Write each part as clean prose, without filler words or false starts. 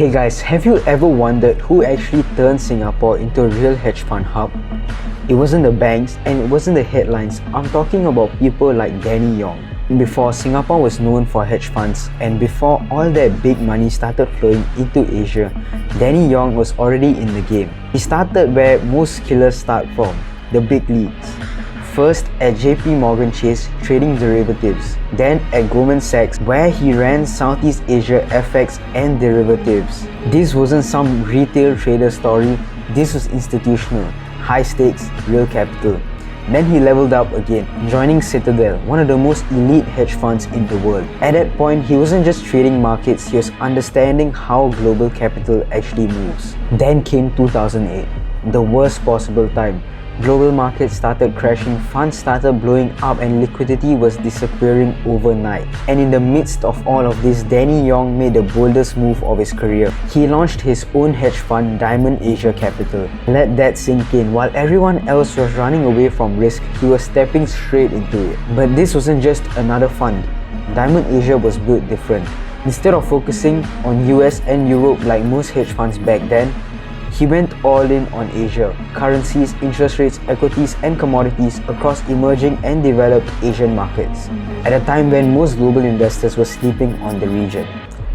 Hey guys, have you ever wondered who actually turned Singapore into a real hedge fund hub? It wasn't the banks and it wasn't the headlines. I'm talking about people like Yong. Before Singapore was known for hedge funds and before all that big money started flowing into Asia, Yong was already in the game. He started where most killers start from, the big leagues. First at JP Morgan Chase trading derivatives, then at Goldman Sachs where he ran Southeast Asia FX and derivatives. This wasn't some retail trader story, this was institutional, high stakes, real capital. Then he leveled up again, joining Citadel, one of the most elite hedge funds in the world. At that point, he wasn't just trading markets, he was understanding how global capital actually moves. Then came 2008, the worst possible time. Global markets started crashing, funds started blowing up and liquidity was disappearing overnight. And in the midst of all of this, Yong made the boldest move of his career. He launched his own hedge fund, Dymon Asia Capital. Let that sink in. While everyone else was running away from risk, he was stepping straight into it. But this wasn't just another fund. Dymon Asia was built different. Instead of focusing on US and Europe like most hedge funds back then, he went all in on Asia, currencies, interest rates, equities and commodities across emerging and developed Asian markets, at a time when most global investors were sleeping on the region.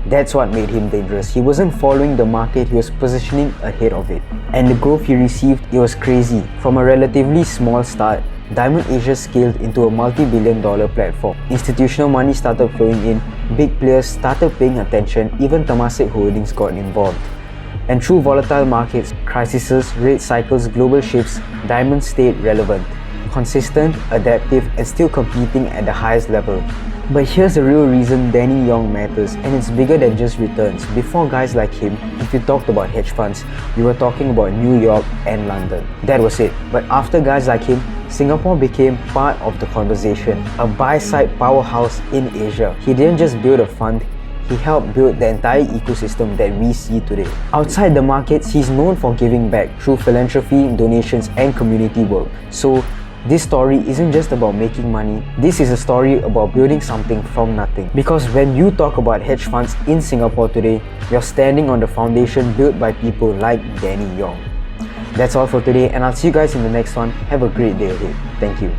That's what made him dangerous. He wasn't following the market, he was positioning ahead of it. And the growth he received, it was crazy. From a relatively small start, Dymon Asia scaled into a multi-billion-dollar platform. Institutional money started flowing in, big players started paying attention, even Temasek Holdings got involved. And through volatile markets, crises, rate cycles, global shifts, Dymon stayed relevant, consistent, adaptive, and still competing at the highest level. But here's the real reason Yong matters, and it's bigger than just returns. Before guys like him, if you talked about hedge funds, you were talking about New York and London. That was it. But after guys like him, Singapore became part of the conversation, a buy-side powerhouse in Asia. He didn't just build a fund, he helped build the entire ecosystem that we see today. Outside the markets, he's known for giving back through philanthropy, donations, and community work. So, this story isn't just about making money, this is a story about building something from nothing. Because when you talk about hedge funds in Singapore today, you're standing on the foundation built by people like Yong. That's all for today, and I'll see you guys in the next one. Have a great day ahead. Thank you.